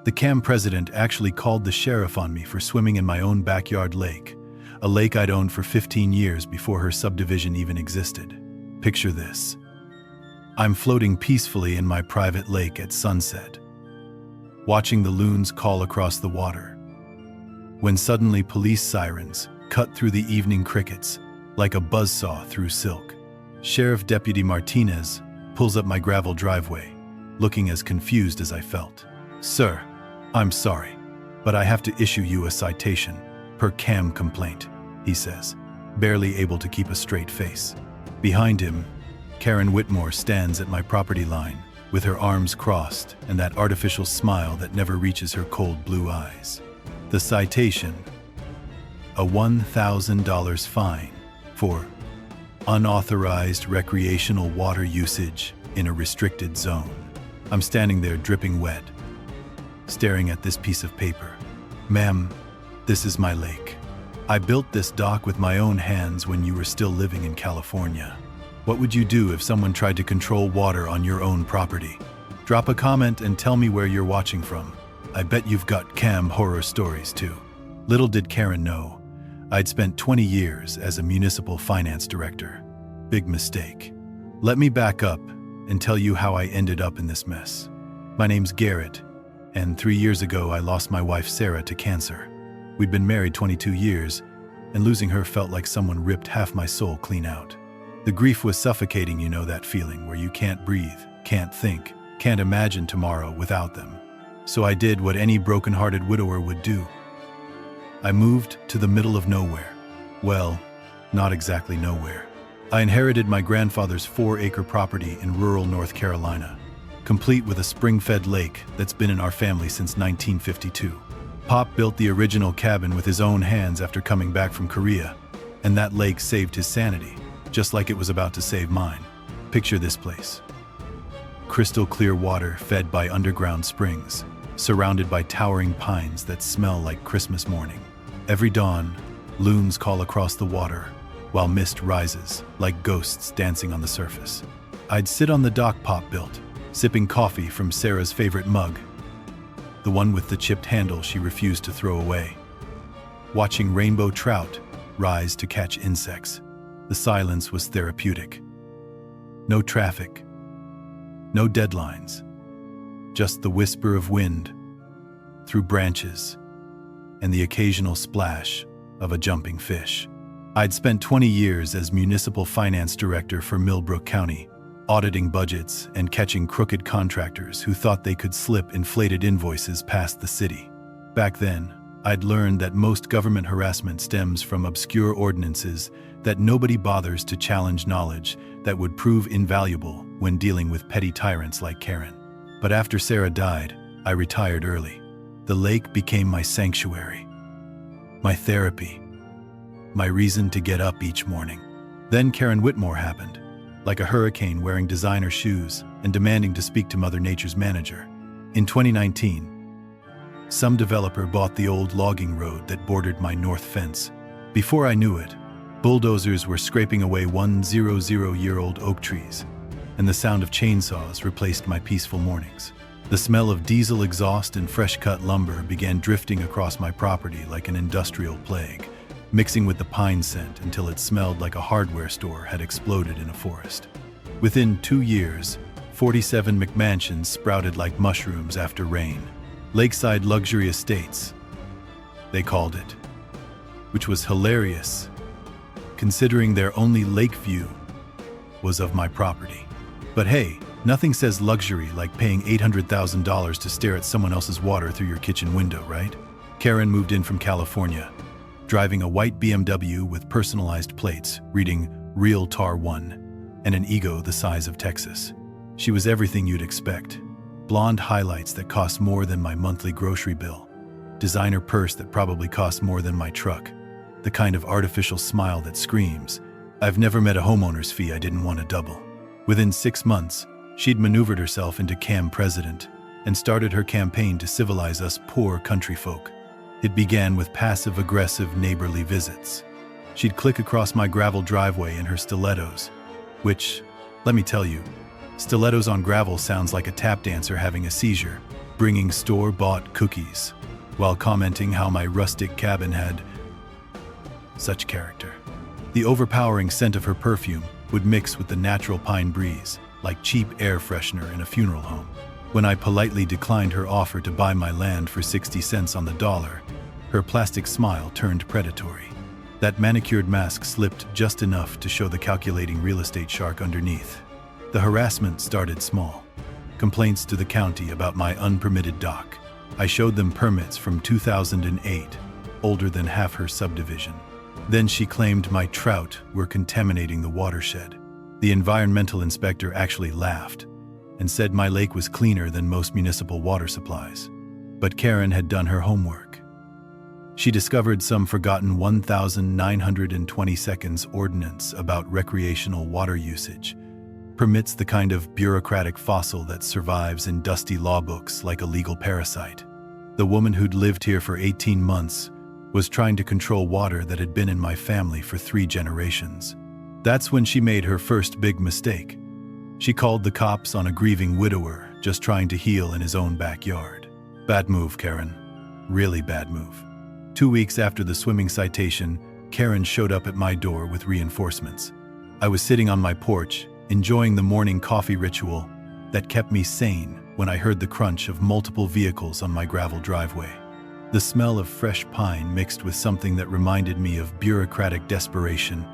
The CAMB president actually called the sheriff on me for swimming in my own backyard lake, a lake I'd owned for 15 years before her subdivision even existed. Picture this. I'm floating peacefully in my private lake at sunset, watching the loons call across the water, when suddenly police sirens cut through the evening crickets like a buzzsaw through silk. Sheriff Deputy Martinez pulls up my gravel driveway, looking as confused as I felt. "Sir, I'm sorry, but I have to issue you a citation per CAMB complaint," he says, barely able to keep a straight face. Behind him, Karen Whitmore stands at my property line with her arms crossed and that artificial smile that never reaches her cold blue eyes. The citation: a $1,000 fine for unauthorized recreational water usage in a restricted zone. I'm standing there dripping wet, staring at this piece of paper. "Ma'am, this is my lake. I built this dock with my own hands when you were still living in California. What would you do if someone tried to control water on your own property? Drop a comment and tell me where you're watching from. I bet you've got CAMB horror stories too." Little did Karen know, I'd spent 20 years as a municipal finance director. Big mistake. Let me back up and tell you how I ended up in this mess. My name's Garrett, and 3 years ago I lost my wife Sarah to cancer. We'd been married 22 years, and losing her felt like someone ripped half my soul clean out. The grief was suffocating, you know that feeling where you can't breathe, can't think, can't imagine tomorrow without them. So I did what any broken-hearted widower would do. I moved to the middle of nowhere. Well, not exactly nowhere. I inherited my grandfather's 4-acre property in rural North Carolina, complete with a spring-fed lake that's been in our family since 1952. Pop built the original cabin with his own hands after coming back from Korea, and that lake saved his sanity, just like it was about to save mine. Picture this place. Crystal clear water fed by underground springs, surrounded by towering pines that smell like Christmas morning. Every dawn, loons call across the water, while mist rises like ghosts dancing on the surface. I'd sit on the dock Pop built, sipping coffee from Sarah's favorite mug, the one with the chipped handle she refused to throw away, watching rainbow trout rise to catch insects. The silence was therapeutic. No traffic, no deadlines, just the whisper of wind through branches and the occasional splash of a jumping fish. I'd spent 20 years as municipal finance director for Millbrook County, auditing budgets and catching crooked contractors who thought they could slip inflated invoices past the city. Back then, I'd learned that most government harassment stems from obscure ordinances that nobody bothers to challenge, knowledge that would prove invaluable when dealing with petty tyrants like Karen. But after Sarah died, I retired early. The lake became my sanctuary, my therapy, my reason to get up each morning. Then Karen Whitmore happened, like a hurricane wearing designer shoes and demanding to speak to Mother Nature's manager. In 2019, some developer bought the old logging road that bordered my north fence. Before I knew it, bulldozers were scraping away 100-year-old oak trees, and the sound of chainsaws replaced my peaceful mornings. The smell of diesel exhaust and fresh-cut lumber began drifting across my property like an industrial plague, mixing with the pine scent until it smelled like a hardware store had exploded in a forest. Within 2 years, 47 McMansions sprouted like mushrooms after rain. Lakeside luxury estates, they called it, which was hilarious, considering their only lake view was of my property. But hey, nothing says luxury like paying $800,000 to stare at someone else's water through your kitchen window, right? Karen moved in from California, driving a white BMW with personalized plates reading Real Tar 1 and an ego the size of Texas. She was everything you'd expect. Blonde highlights that cost more than my monthly grocery bill, designer purse that probably cost more than my truck, the kind of artificial smile that screams, "I've never met a homeowner's fee I didn't want to double." Within 6 months, she'd maneuvered herself into CAMB president and started her campaign to civilize us poor country folk. It began with passive-aggressive neighborly visits. She'd click across my gravel driveway in her stilettos, which, let me tell you, stilettos on gravel sounds like a tap dancer having a seizure. bringing store-bought cookies, while commenting how my rustic cabin had such character. The overpowering scent of her perfume would mix with the natural pine breeze, like cheap air freshener in a funeral home. When I politely declined her offer to buy my land for 60 cents on the dollar, her plastic smile turned predatory. That manicured mask slipped just enough to show the calculating real estate shark underneath. The harassment started small. Complaints to the county about my unpermitted dock. I showed them permits from 2008, older than half her subdivision. Then she claimed my trout were contaminating the watershed. The environmental inspector actually laughed and said my lake was cleaner than most municipal water supplies. But Karen had done her homework. She discovered some forgotten 1,920 seconds ordinance about recreational water usage. Permits the kind of bureaucratic fossil that survives in dusty law books like a legal parasite. The woman who'd lived here for 18 months was trying to control water that had been in my family for 3 generations. That's when she made her first big mistake. She called the cops on a grieving widower just trying to heal in his own backyard. Bad move, Karen. Really bad move. 2 weeks after the swimming citation, Karen showed up at my door with reinforcements. I was sitting on my porch, enjoying the morning coffee ritual that kept me sane when I heard the crunch of multiple vehicles on my gravel driveway. The smell of fresh pine mixed with something that reminded me of bureaucratic desperation,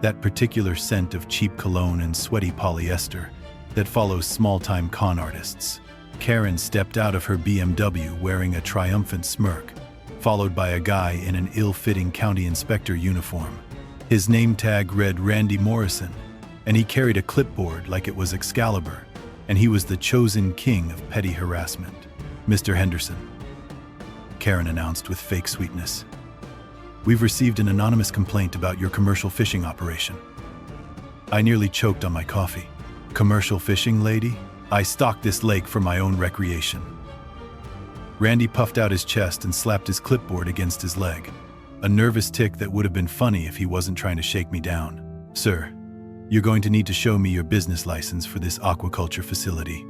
that particular scent of cheap cologne and sweaty polyester that follows small-time con artists. Karen stepped out of her BMW wearing a triumphant smirk, followed by a guy in an ill-fitting county inspector uniform. His name tag read Randy Morrison, and he carried a clipboard like it was Excalibur, and he was the chosen king of petty harassment. "Mr. Henderson," Karen announced with fake sweetness, "we've received an anonymous complaint about your commercial fishing operation." I nearly choked on my coffee. "Commercial fishing, lady? I stock this lake for my own recreation." Randy puffed out his chest and slapped his clipboard against his leg, a nervous tick that would have been funny if he wasn't trying to shake me down. "Sir, you're going to need to show me your business license for this aquaculture facility,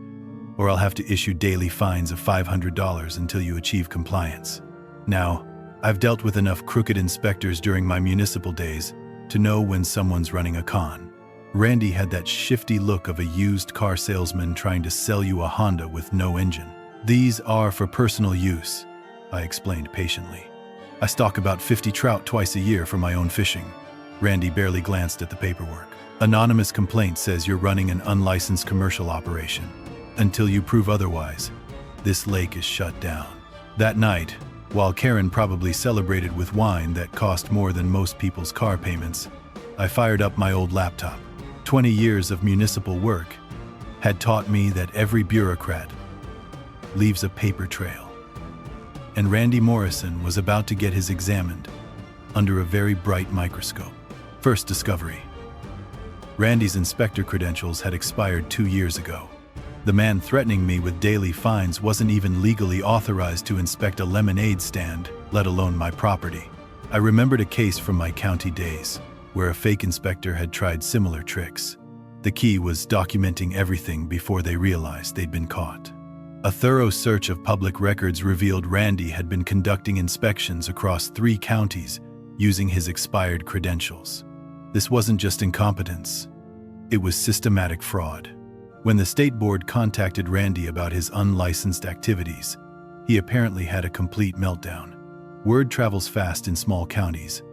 or I'll have to issue daily fines of $500 until you achieve compliance." Now, I've dealt with enough crooked inspectors during my municipal days to know when someone's running a con. Randy had that shifty look of a used car salesman trying to sell you a Honda with no engine. "These are for personal use," I explained patiently. "I stock about 50 trout twice a year for my own fishing." Randy barely glanced at the paperwork. "Anonymous complaint says you're running an unlicensed commercial operation. Until you prove otherwise, this lake is shut down." That night, while Karen probably celebrated with wine that cost more than most people's car payments, I fired up my old laptop. 20 years of municipal work had taught me that every bureaucrat leaves a paper trail. And Randy Morrison was about to get his examined under a very bright microscope. First discovery. Randy's inspector credentials had expired 2 years ago. The man threatening me with daily fines wasn't even legally authorized to inspect a lemonade stand, let alone my property. I remembered a case from my county days, where a fake inspector had tried similar tricks. The key was documenting everything before they realized they'd been caught. A thorough search of public records revealed Randy had been conducting inspections across 3 counties using his expired credentials. This wasn't just incompetence, it was systematic fraud. When the state board contacted Randy about his unlicensed activities, he apparently had a complete meltdown. Word travels fast in small counties,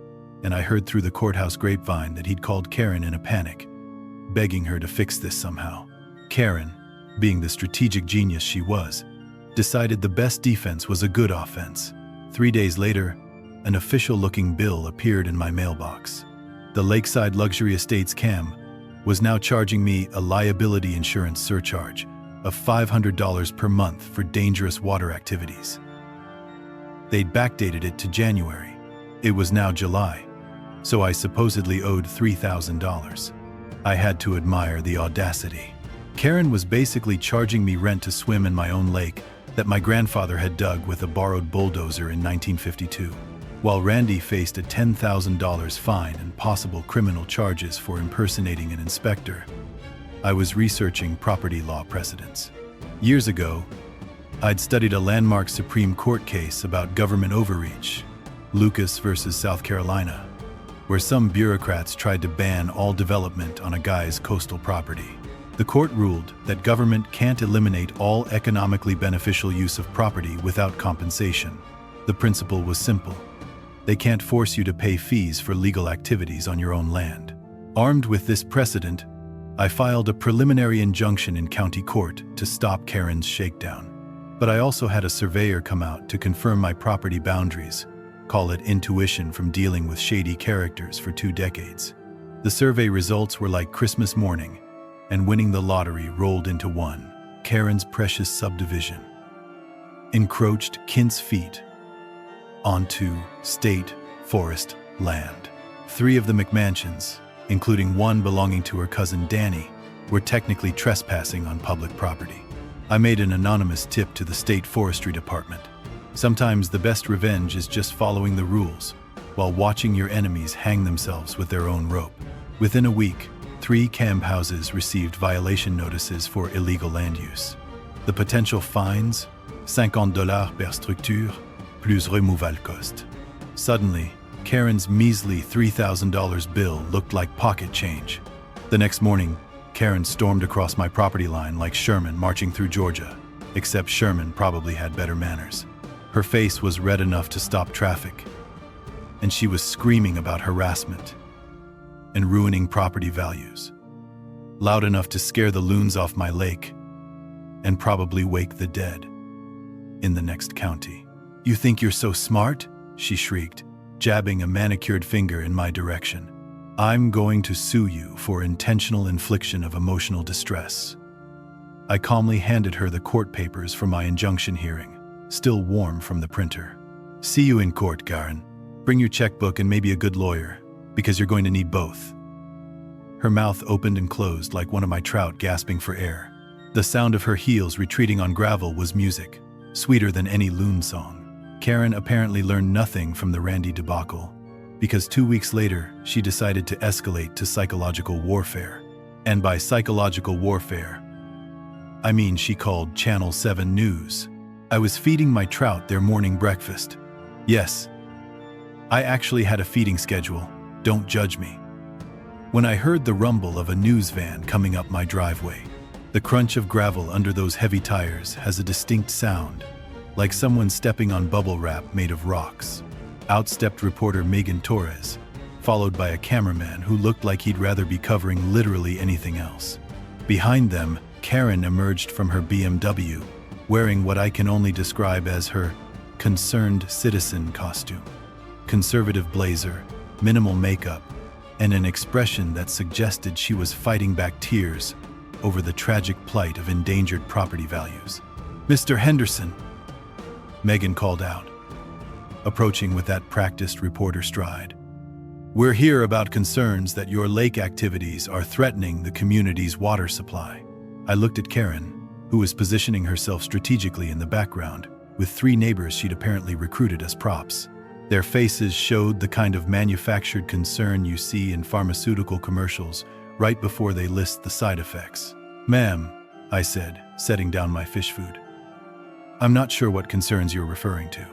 and I heard through the courthouse grapevine that he'd called Karen in a panic, begging her to fix this somehow. Karen, being the strategic genius she was, decided the best defense was a good offense. 3 days later, an official-looking bill appeared in my mailbox. The Lakeside Luxury Estates CAMB was now charging me a liability insurance surcharge of $500 per month for dangerous water activities. They'd backdated it to January. It was now July, so I supposedly owed $3,000. I had to admire the audacity. Karen was basically charging me rent to swim in my own lake that my grandfather had dug with a borrowed bulldozer in 1952, while Randy faced a $10,000 fine and possible criminal charges for impersonating an inspector. I was researching property law precedents. Years ago, I'd studied a landmark Supreme Court case about government overreach, Lucas versus South Carolina, where some bureaucrats tried to ban all development on a guy's coastal property. The court ruled that government can't eliminate all economically beneficial use of property without compensation. The principle was simple. They can't force you to pay fees for legal activities on your own land. Armed with this precedent, I filed a preliminary injunction in county court to stop Karen's shakedown. But I also had a surveyor come out to confirm my property boundaries, call it intuition from dealing with shady characters for 2 decades. The survey results were like Christmas morning, and winning the lottery rolled into one. Karen's precious subdivision encroached Kint's feet onto state forest land. 3 of the McMansions, including one belonging to her cousin Danny, were technically trespassing on public property. I made an anonymous tip to the state forestry department. Sometimes the best revenge is just following the rules, while watching your enemies hang themselves with their own rope. Within a week, 3 CAMB houses received violation notices for illegal land use. The potential fines, $50 per structure, plus removal cost. Suddenly, Karen's measly $3,000 bill looked like pocket change. The next morning, Karen stormed across my property line like Sherman marching through Georgia, except Sherman probably had better manners. Her face was red enough to stop traffic, and she was screaming about harassment and ruining property values, loud enough to scare the loons off my lake and probably wake the dead in the next county. "You think you're so smart?" she shrieked, jabbing a manicured finger in my direction. "I'm going to sue you for intentional infliction of emotional distress." I calmly handed her the court papers for my injunction hearing, still warm from the printer. "See you in court, Karen. Bring your checkbook and maybe a good lawyer, because you're going to need both." Her mouth opened and closed like one of my trout gasping for air. The sound of her heels retreating on gravel was music, sweeter than any loon song. Karen apparently learned nothing from the Randy debacle, because 2 weeks later, she decided to escalate to psychological warfare. And by psychological warfare, I mean she called Channel 7 News. I was feeding my trout their morning breakfast. Yes, I actually had a feeding schedule. Don't judge me. When I heard the rumble of a news van coming up my driveway, the crunch of gravel under those heavy tires has a distinct sound, like someone stepping on bubble wrap made of rocks. Out stepped reporter Megan Torres, followed by a cameraman who looked like he'd rather be covering literally anything else. Behind them, Karen emerged from her BMW, wearing what I can only describe as her concerned citizen costume. Conservative blazer, minimal makeup, and an expression that suggested she was fighting back tears over the tragic plight of endangered property values. "Mr. Henderson," Megan called out, approaching with that practiced reporter stride. "We're here about concerns that your lake activities are threatening the community's water supply." I looked at Karen, who was positioning herself strategically in the background, with 3 neighbors she'd apparently recruited as props. Their faces showed the kind of manufactured concern you see in pharmaceutical commercials right before they list the side effects. "Ma'am," I said, setting down my fish food, "I'm not sure what concerns you're referring to."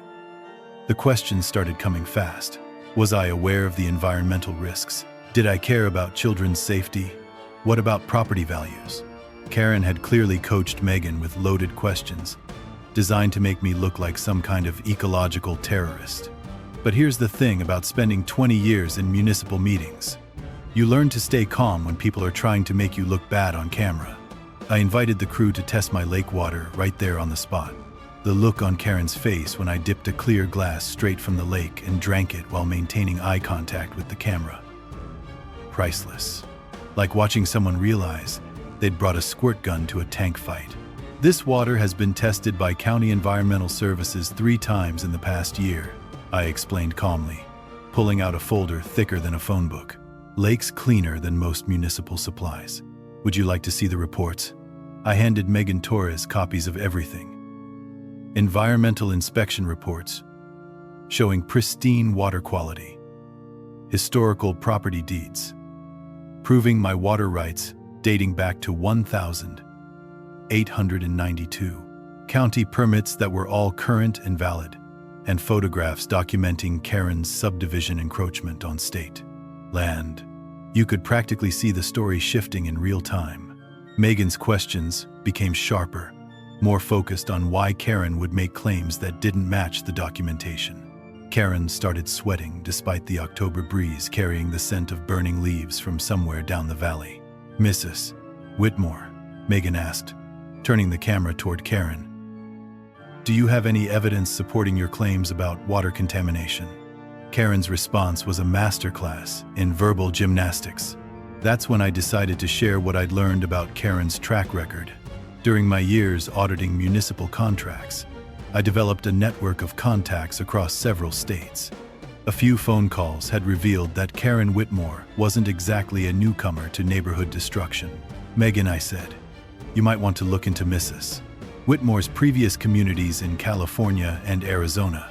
The questions started coming fast. Was I aware of the environmental risks? Did I care about children's safety? What about property values? Karen had clearly coached Megan with loaded questions, designed to make me look like some kind of ecological terrorist. But here's the thing about spending 20 years in municipal meetings. You learn to stay calm when people are trying to make you look bad on camera. I invited the crew to test my lake water right there on the spot. The look on Karen's face when I dipped a clear glass straight from the lake and drank it while maintaining eye contact with the camera. Priceless. Like watching someone realize they'd brought a squirt gun to a tank fight. "This water has been tested by County Environmental Services 3 times in the past year," I explained calmly, pulling out a folder thicker than a phone book. "Lake's cleaner than most municipal supplies. Would you like to see the reports?" I handed Megan Torres copies of everything. Environmental inspection reports showing pristine water quality, historical property deeds, proving my water rights dating back to 1892, county permits that were all current and valid, and photographs documenting Karen's subdivision encroachment on state land. You could practically see the story shifting in real time. Megan's questions became sharper, more focused on why Karen would make claims that didn't match the documentation. Karen started sweating despite the October breeze carrying the scent of burning leaves from somewhere down the valley. "Mrs. Whitmore," Megan asked, turning the camera toward Karen, "do you have any evidence supporting your claims about water contamination?" Karen's response was a masterclass in verbal gymnastics. That's when I decided to share what I'd learned about Karen's track record. During my years auditing municipal contracts, I developed a network of contacts across several states. A few phone calls had revealed that Karen Whitmore wasn't exactly a newcomer to neighborhood destruction. "Megan," I said, "you might want to look into Mrs. Whitmore's previous communities in California and Arizona.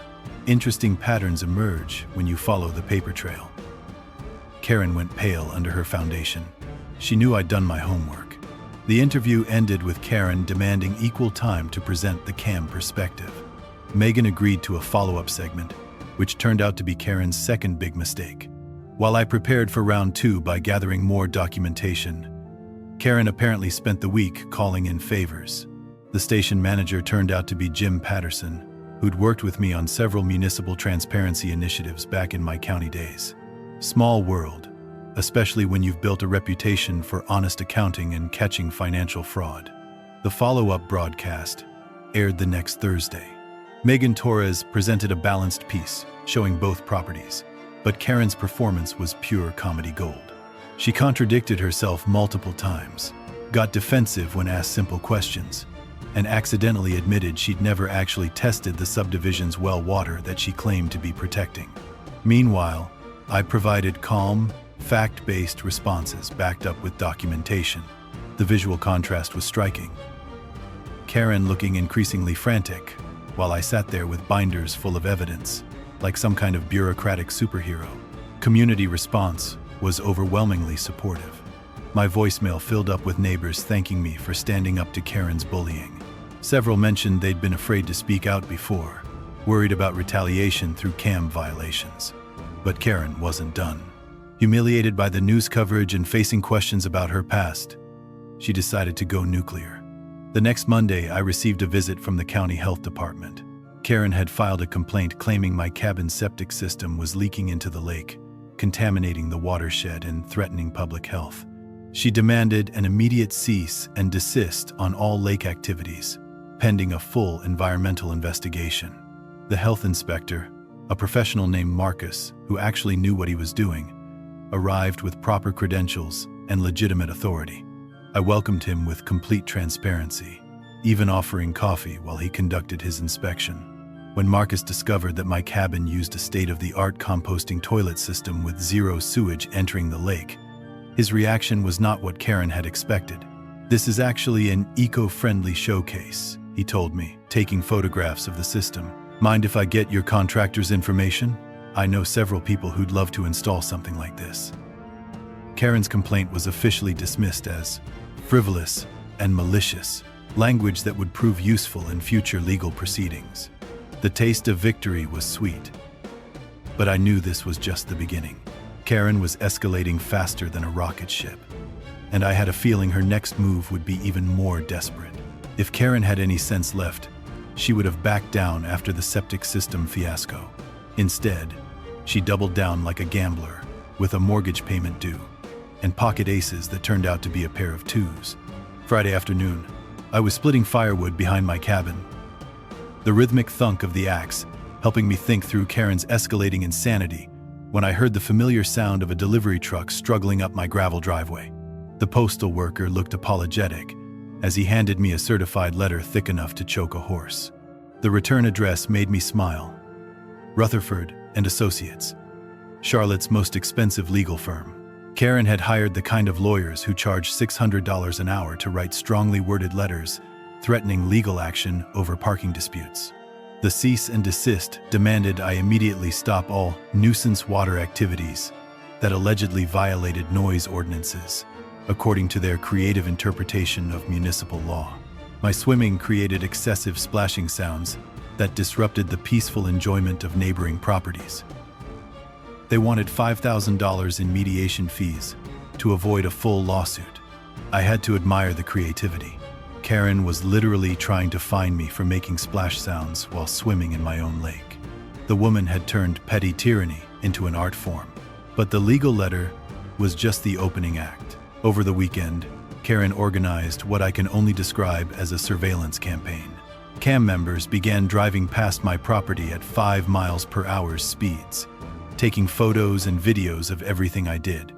Interesting patterns emerge when you follow the paper trail." Karen went pale under her foundation. She knew I'd done my homework. The interview ended with Karen demanding equal time to present the CAMB perspective. Megan agreed to a follow-up segment, which turned out to be Karen's second big mistake. While I prepared for round 2 by gathering more documentation, Karen apparently spent the week calling in favors. The station manager turned out to be Jim Patterson, who'd worked with me on several municipal transparency initiatives back in my county days. Small world, especially when you've built a reputation for honest accounting and catching financial fraud. The follow-up broadcast aired the next Thursday. Megan Torres presented a balanced piece showing both properties, but Karen's performance was pure comedy gold. She contradicted herself multiple times, got defensive when asked simple questions, and accidentally admitted she'd never actually tested the subdivision's well water that she claimed to be protecting. Meanwhile, I provided calm, fact-based responses backed up with documentation. The visual contrast was striking. Karen looking increasingly frantic, while I sat there with binders full of evidence, like some kind of bureaucratic superhero. Community response was overwhelmingly supportive. My voicemail filled up with neighbors thanking me for standing up to Karen's bullying. Several mentioned they'd been afraid to speak out before, worried about retaliation through CAMB violations. But Karen wasn't done. Humiliated by the news coverage and facing questions about her past, she decided to go nuclear. The next Monday, I received a visit from the county health department. Karen had filed a complaint claiming my cabin's septic system was leaking into the lake, contaminating the watershed and threatening public health. She demanded an immediate cease and desist on all lake activities, pending a full environmental investigation. The health inspector, a professional named Marcus, who actually knew what he was doing, arrived with proper credentials and legitimate authority. I welcomed him with complete transparency, even offering coffee while he conducted his inspection. When Marcus discovered that my cabin used a state-of-the-art composting toilet system with zero sewage entering the lake, his reaction was not what Karen had expected. "This is actually an eco-friendly showcase," he told me, taking photographs of the system. "Mind if I get your contractor's information? I know several people who'd love to install something like this." Karen's complaint was officially dismissed as frivolous and malicious, language that would prove useful in future legal proceedings. The taste of victory was sweet, but I knew this was just the beginning. Karen was escalating faster than a rocket ship, and I had a feeling her next move would be even more desperate. If Karen had any sense left, she would have backed down after the septic system fiasco. Instead, she doubled down like a gambler, with a mortgage payment due, and pocket aces that turned out to be a pair of 2s. Friday afternoon, I was splitting firewood behind my cabin, the rhythmic thunk of the axe helping me think through Karen's escalating insanity, when I heard the familiar sound of a delivery truck struggling up my gravel driveway. The postal worker looked apologetic as he handed me a certified letter thick enough to choke a horse. The return address made me smile. Rutherford and Associates, Charlotte's most expensive legal firm. Karen had hired the kind of lawyers who charge $600 an hour to write strongly worded letters threatening legal action over parking disputes. The cease and desist demanded I immediately stop all nuisance water activities that allegedly violated noise ordinances, according to their creative interpretation of municipal law. My swimming created excessive splashing sounds that disrupted the peaceful enjoyment of neighboring properties. They wanted $5,000 in mediation fees to avoid a full lawsuit. I had to admire the creativity. Karen was literally trying to fine me for making splash sounds while swimming in my own lake. The woman had turned petty tyranny into an art form. But the legal letter was just the opening act. Over the weekend, Karen organized what I can only describe as a surveillance campaign. CAMB members began driving past my property at 5 miles per hour speeds, taking photos and videos of everything I did.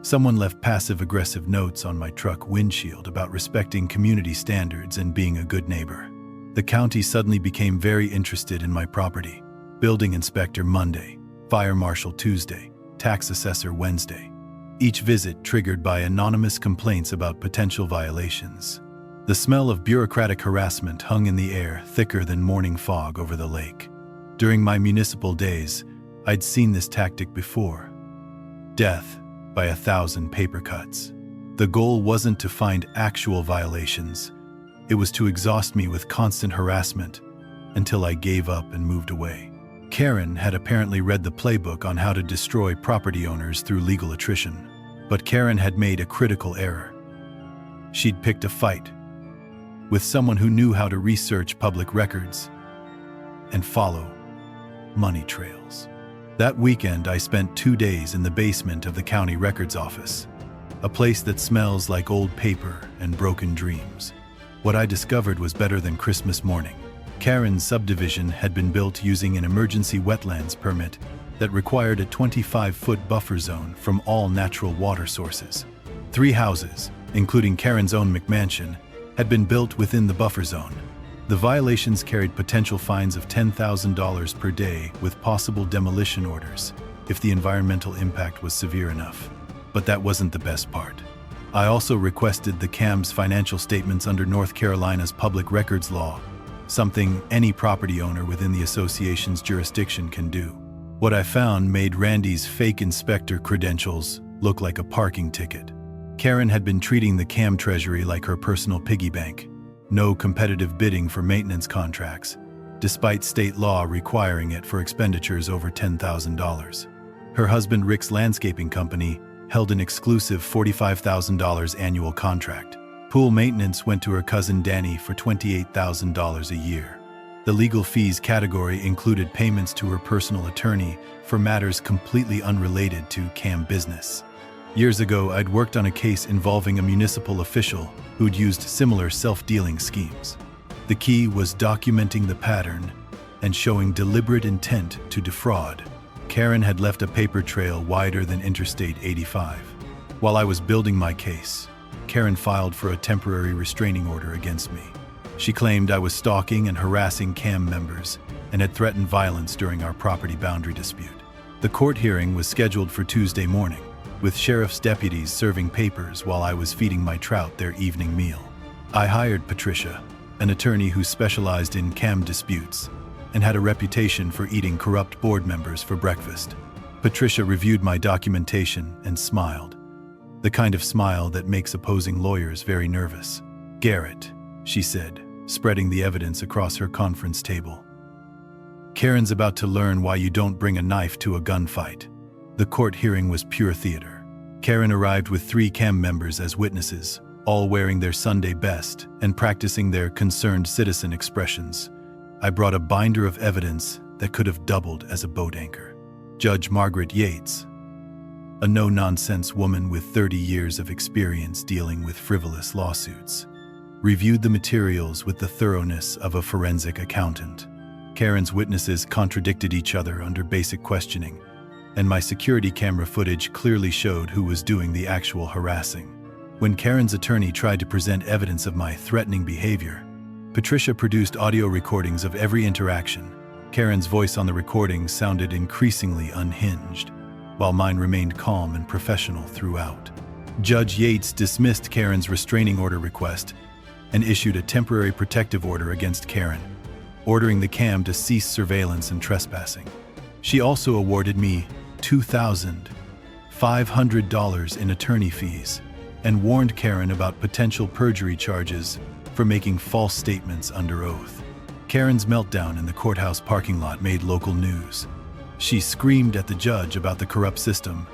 Someone left passive-aggressive notes on my truck windshield about respecting community standards and being a good neighbor. The county suddenly became very interested in my property. Building inspector Monday, fire marshal Tuesday, tax assessor Wednesday. Each visit triggered by anonymous complaints about potential violations. The smell of bureaucratic harassment hung in the air thicker than morning fog over the lake. During my municipal days, I'd seen this tactic before. Death by 1,000 paper cuts. The goal wasn't to find actual violations. It was to exhaust me with constant harassment until I gave up and moved away. Karen had apparently read the playbook on how to destroy property owners through legal attrition. But Karen had made a critical error. She'd picked a fight with someone who knew how to research public records and follow money trails. That weekend, I spent 2 days in the basement of the county records office, a place that smells like old paper and broken dreams. What I discovered was better than Christmas morning. Karen's subdivision had been built using an emergency wetlands permit that required a 25-foot buffer zone from all natural water sources. 3 houses, including Karen's own McMansion, had been built within the buffer zone. The violations carried potential fines of $10,000 per day with possible demolition orders if the environmental impact was severe enough. But that wasn't the best part. I also requested the CAMB's financial statements under North Carolina's public records law, something any property owner within the association's jurisdiction can do. What I found made Randy's fake inspector credentials look like a parking ticket. Karen had been treating the CAMB treasury like her personal piggy bank. No competitive bidding for maintenance contracts, despite state law requiring it for expenditures over $10,000. Her husband Rick's landscaping company held an exclusive $45,000 annual contract. Pool maintenance went to her cousin Danny for $28,000 a year. The legal fees category included payments to her personal attorney for matters completely unrelated to CAMB business. Years ago, I'd worked on a case involving a municipal official who'd used similar self-dealing schemes. The key was documenting the pattern and showing deliberate intent to defraud. Karen had left a paper trail wider than Interstate 85. While I was building my case, Karen filed for a temporary restraining order against me. She claimed I was stalking and harassing CAMB members and had threatened violence during our property boundary dispute. The court hearing was scheduled for Tuesday morning, with sheriff's deputies serving papers while I was feeding my trout their evening meal. I hired Patricia, an attorney who specialized in CAMB disputes and had a reputation for eating corrupt board members for breakfast. Patricia reviewed my documentation and smiled, the kind of smile that makes opposing lawyers very nervous. "Garrett," she said, spreading the evidence across her conference table. "Karen's about to learn why you don't bring a knife to a gunfight." The court hearing was pure theater. Karen arrived with 3 CAMB members as witnesses, all wearing their Sunday best and practicing their concerned citizen expressions. I brought a binder of evidence that could have doubled as a boat anchor. Judge Margaret Yates, a no-nonsense woman with 30 years of experience dealing with frivolous lawsuits, reviewed the materials with the thoroughness of a forensic accountant. Karen's witnesses contradicted each other under basic questioning, and my security camera footage clearly showed who was doing the actual harassing. When Karen's attorney tried to present evidence of my threatening behavior, Patricia produced audio recordings of every interaction. Karen's voice on the recording sounded increasingly unhinged, while mine remained calm and professional throughout. Judge Yates dismissed Karen's restraining order request and issued a temporary protective order against Karen, ordering the CAMB to cease surveillance and trespassing. She also awarded me $2,500 in attorney fees and warned Karen about potential perjury charges for making false statements under oath. Karen's meltdown in the courthouse parking lot made local news. She screamed at the judge about the corrupt system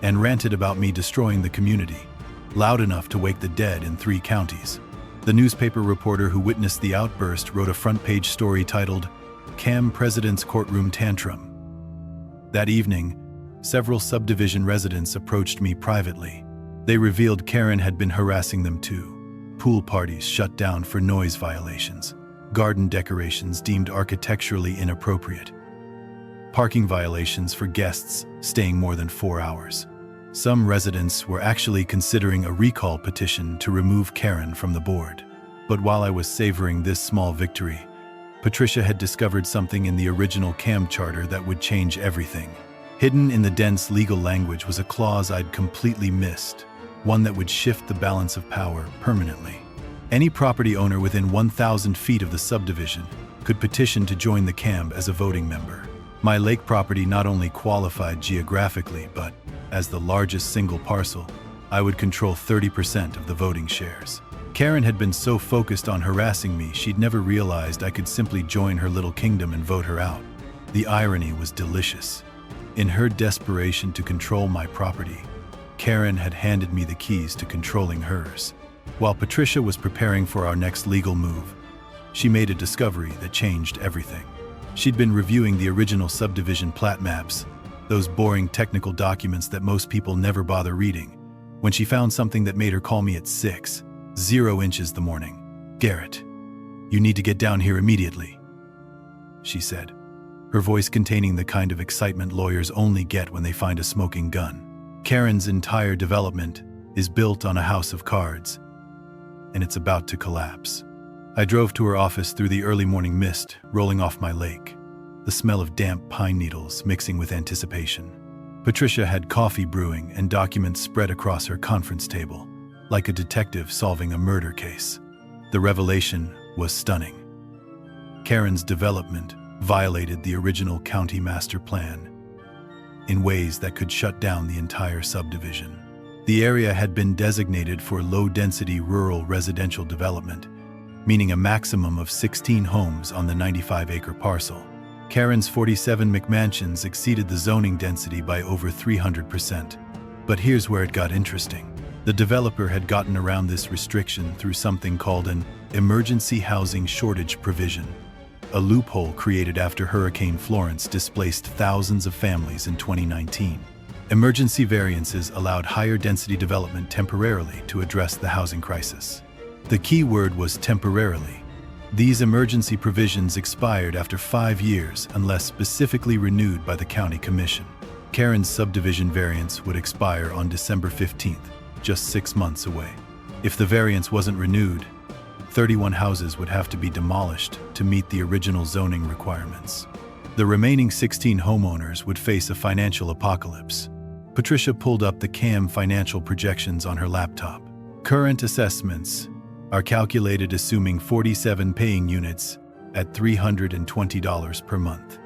and ranted about me destroying the community, loud enough to wake the dead in 3 counties. The newspaper reporter who witnessed the outburst wrote a front-page story titled, "CAMB President's Courtroom Tantrum." That evening, several subdivision residents approached me privately. They revealed Karen had been harassing them too. Pool parties shut down for noise violations, garden decorations deemed architecturally inappropriate, parking violations for guests staying more than 4 hours. Some residents were actually considering a recall petition to remove Karen from the board. But while I was savoring this small victory, Patricia had discovered something in the original CAMB charter that would change everything. Hidden in the dense legal language was a clause I'd completely missed, one that would shift the balance of power permanently. Any property owner within 1,000 feet of the subdivision could petition to join the CAMB as a voting member. My lake property not only qualified geographically, but as the largest single parcel, I would control 30% of the voting shares. Karen had been so focused on harassing me, she'd never realized I could simply join her little kingdom and vote her out. The irony was delicious. In her desperation to control my property, Karen had handed me the keys to controlling hers. While Patricia was preparing for our next legal move, she made a discovery that changed everything. She'd been reviewing the original subdivision plat maps, those boring technical documents that most people never bother reading, when she found something that made her call me at 6:0 inches the morning. "Garrett, you need to get down here immediately," she said, her voice containing the kind of excitement lawyers only get when they find a smoking gun. Karen's entire development is built on a house of cards, and it's about to collapse. I drove to her office through the early morning mist rolling off my lake, the smell of damp pine needles mixing with anticipation. Patricia had coffee brewing and documents spread across her conference table, like a detective solving a murder case. The revelation was stunning. Karen's development violated the original county master plan in ways that could shut down the entire subdivision. The area had been designated for low-density rural residential development, meaning a maximum of 16 homes on the 95-acre parcel. Karen's 47 McMansions exceeded the zoning density by over 300%. But here's where it got interesting. The developer had gotten around this restriction through something called an emergency housing shortage provision, a loophole created after Hurricane Florence displaced thousands of families in 2019. Emergency variances allowed higher density development temporarily to address the housing crisis. The key word was temporarily. These emergency provisions expired after 5 years unless specifically renewed by the county commission. Karen's subdivision variance would expire on December 15th, just 6 months away. If the variance wasn't renewed, 31 houses would have to be demolished to meet the original zoning requirements. The remaining 16 homeowners would face a financial apocalypse. Patricia pulled up the CAMB financial projections on her laptop. Current assessments are calculated assuming 47 paying units at $320 per month,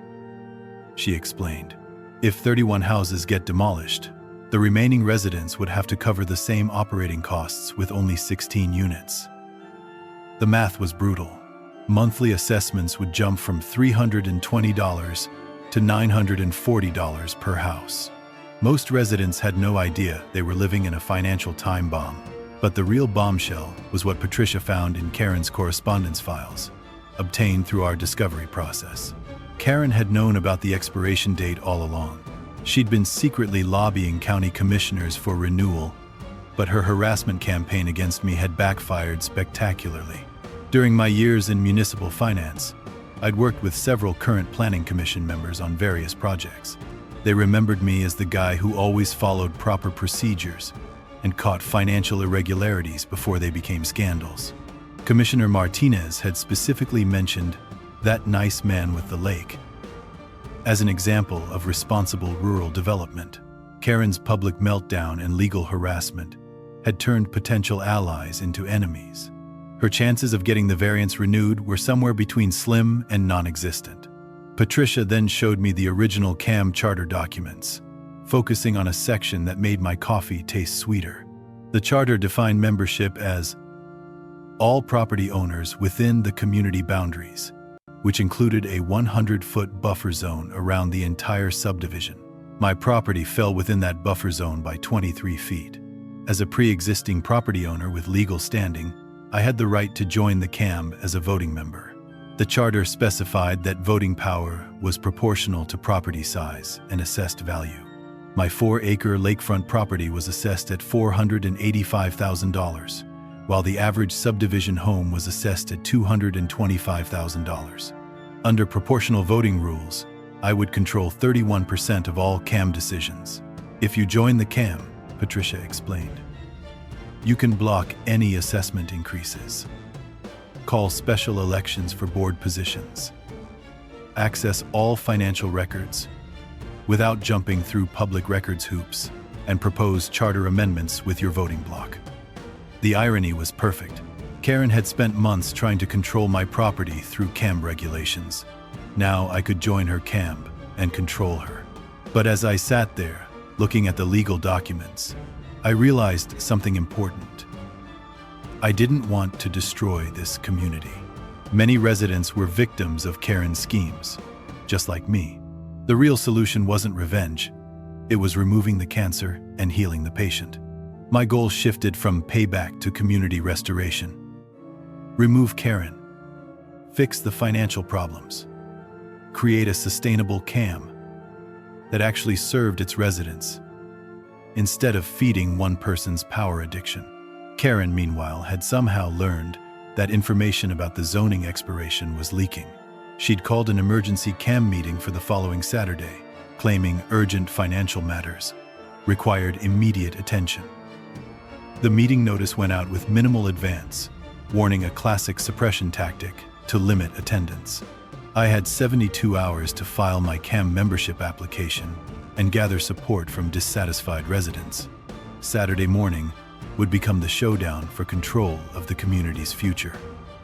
she explained. If 31 houses get demolished, the remaining residents would have to cover the same operating costs with only 16 units. The math was brutal. Monthly assessments would jump from $320 to $940 per house. Most residents had no idea they were living in a financial time bomb. But the real bombshell was what Patricia found in Karen's correspondence files, obtained through our discovery process. Karen had known about the expiration date all along. She'd been secretly lobbying county commissioners for renewal, but her harassment campaign against me had backfired spectacularly. During my years in municipal finance, I'd worked with several current planning commission members on various projects. They remembered me as the guy who always followed proper procedures and caught financial irregularities before they became scandals. Commissioner Martinez had specifically mentioned that nice man with the lake as an example of responsible rural development. Karen's public meltdown and legal harassment had turned potential allies into enemies. Her chances of getting the variance renewed were somewhere between slim and non-existent. Patricia then showed me the original CAMB charter documents, focusing on a section that made my coffee taste sweeter. The charter defined membership as all property owners within the community boundaries, which included a 100-foot buffer zone around the entire subdivision. My property fell within that buffer zone by 23 feet. As a pre-existing property owner with legal standing, I had the right to join the CAMB as a voting member. The charter specified that voting power was proportional to property size and assessed value. My 4-acre lakefront property was assessed at $485,000, while the average subdivision home was assessed at $225,000. Under proportional voting rules, I would control 31% of all CAMB decisions. If you join the CAMB, Patricia explained, you can block any assessment increases, call special elections for board positions, access all financial records without jumping through public records hoops, and propose charter amendments with your voting bloc. The irony was perfect. Karen had spent months trying to control my property through CAMB regulations. Now I could join her CAMB and control her. But as I sat there, looking at the legal documents, I realized something important. I didn't want to destroy this community. Many residents were victims of Karen's schemes, just like me. The real solution wasn't revenge. It was removing the cancer and healing the patient. My goal shifted from payback to community restoration. Remove Karen. Fix the financial problems. Create a sustainable CAMB that actually served its residents, instead of feeding one person's power addiction. Karen, meanwhile, had somehow learned that information about the zoning expiration was leaking. She'd called an emergency CAMB meeting for the following Saturday, claiming urgent financial matters required immediate attention. The meeting notice went out with minimal advance, warning a classic suppression tactic to limit attendance. I had 72 hours to file my CAMB membership application and gather support from dissatisfied residents. Saturday morning would become the showdown for control of the community's future.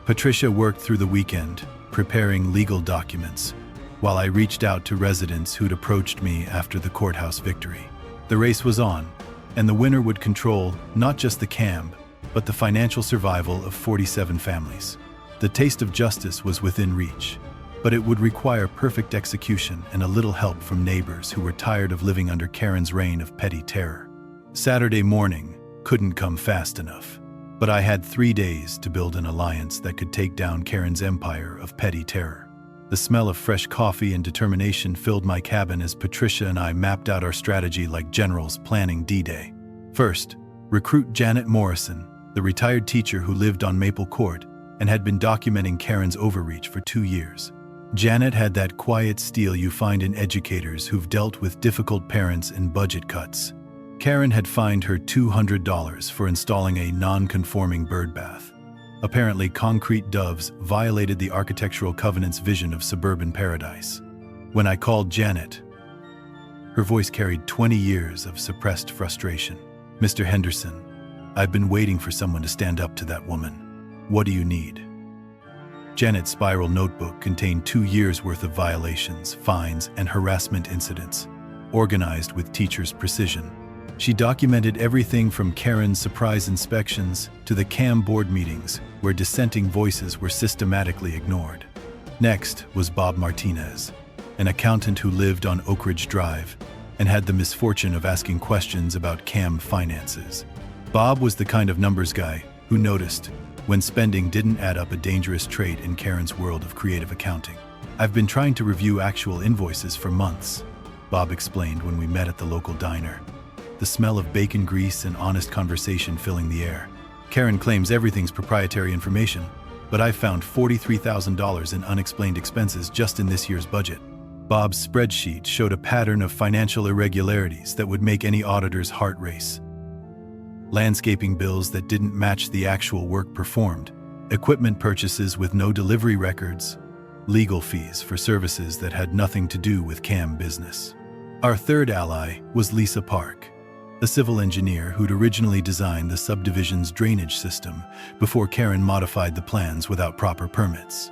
Patricia worked through the weekend, preparing legal documents, while I reached out to residents who'd approached me after the courthouse victory. The race was on, and the winner would control not just the CAMB, but the financial survival of 47 families. The taste of justice was within reach, but it would require perfect execution and a little help from neighbors who were tired of living under Karen's reign of petty terror. Saturday morning couldn't come fast enough, but I had 3 days to build an alliance that could take down Karen's empire of petty terror. The smell of fresh coffee and determination filled my cabin as Patricia and I mapped out our strategy like generals planning D-Day. First, recruit Janet Morrison, the retired teacher who lived on Maple Court and had been documenting Karen's overreach for 2 years. Janet had that quiet steel you find in educators who've dealt with difficult parents and budget cuts. Karen had fined her $200 for installing a non-conforming bird bath. Apparently, concrete doves violated the architectural covenant's vision of suburban paradise. When I called Janet, her voice carried 20 years of suppressed frustration. "Mr. Henderson, I've been waiting for someone to stand up to that woman. What do you need?" Janet's spiral notebook contained 2 years' worth of violations, fines, and harassment incidents, organized with teachers' precision. She documented everything from Karen's surprise inspections to the CAMB board meetings where dissenting voices were systematically ignored. Next was Bob Martinez, an accountant who lived on Oak Ridge Drive and had the misfortune of asking questions about CAMB finances. Bob was the kind of numbers guy who noticed when spending didn't add up, a dangerous trait in Karen's world of creative accounting. "I've been trying to review actual invoices for months," Bob explained when we met at the local diner, the smell of bacon grease and honest conversation filling the air. "Karen claims everything's proprietary information, but I've found $43,000 in unexplained expenses just in this year's budget." Bob's spreadsheet showed a pattern of financial irregularities that would make any auditor's heart race. Landscaping bills that didn't match the actual work performed, equipment purchases with no delivery records, legal fees for services that had nothing to do with CAMB business. Our third ally was Lisa Park, a civil engineer who'd originally designed the subdivision's drainage system before Karen modified the plans without proper permits.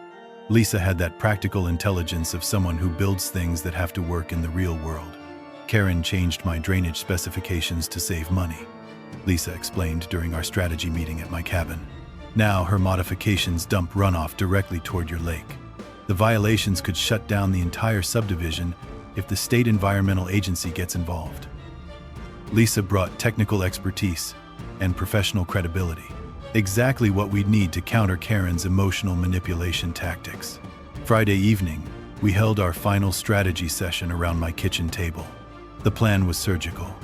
Lisa had that practical intelligence of someone who builds things that have to work in the real world. "Karen changed my drainage specifications to save money," Lisa explained during our strategy meeting at my cabin. Now her modifications dump runoff directly toward your lake. The violations could shut down the entire subdivision if the state environmental agency gets involved. Lisa brought technical expertise and professional credibility, exactly what we'd need to counter Karen's emotional manipulation tactics. Friday evening, we held our final strategy session around my kitchen table. The plan was surgical: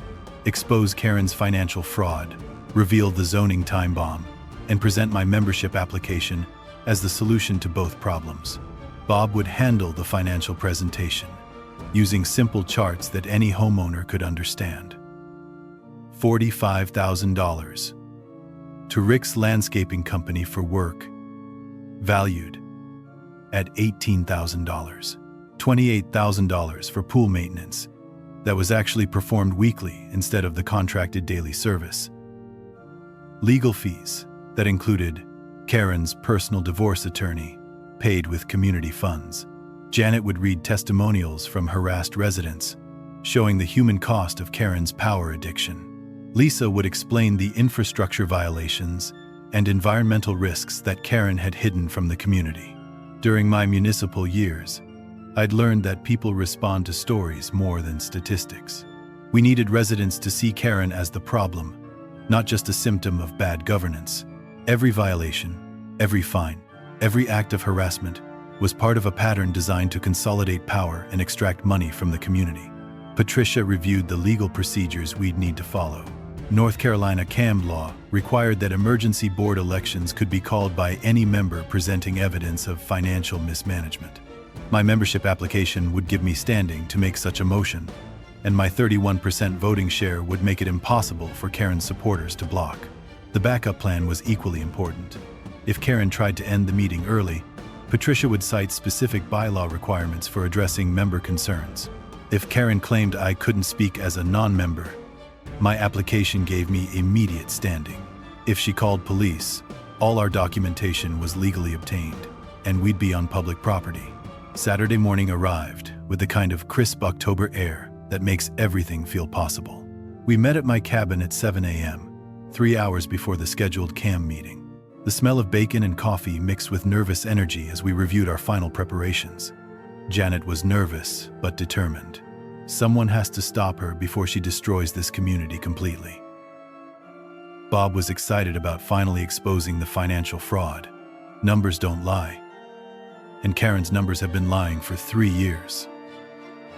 expose Karen's financial fraud, reveal the zoning time bomb, and present my membership application as the solution to both problems. Bob would handle the financial presentation, using simple charts that any homeowner could understand. $45,000 to Rick's landscaping company for work valued at $18,000. $28,000 for pool maintenance that was actually performed weekly instead of the contracted daily service. Legal fees that included Karen's personal divorce attorney, paid with community funds. Janet would read testimonials from harassed residents, showing the human cost of Karen's power addiction. Lisa would explain the infrastructure violations and environmental risks that Karen had hidden from the community. During my municipal years, I'd learned that people respond to stories more than statistics. We needed residents to see Karen as the problem, not just a symptom of bad governance. Every violation, every fine, every act of harassment was part of a pattern designed to consolidate power and extract money from the community. Patricia reviewed the legal procedures we'd need to follow. North Carolina CAMB law required that emergency board elections could be called by any member presenting evidence of financial mismanagement. My membership application would give me standing to make such a motion, and my 31% voting share would make it impossible for Karen's supporters to block. The backup plan was equally important. If Karen tried to end the meeting early, Patricia would cite specific bylaw requirements for addressing member concerns. If Karen claimed I couldn't speak as a non-member, my application gave me immediate standing. If she called police, all our documentation was legally obtained, and we'd be on public property. Saturday morning arrived with the kind of crisp October air that makes everything feel possible. We met at my cabin at 7 a.m., 3 hours before the scheduled CAMB meeting. The smell of bacon and coffee mixed with nervous energy as we reviewed our final preparations. Janet was nervous but determined. Someone has to stop her before she destroys this community completely. Bob was excited about finally exposing the financial fraud. Numbers don't lie. And Karen's numbers have been lying for 3 years.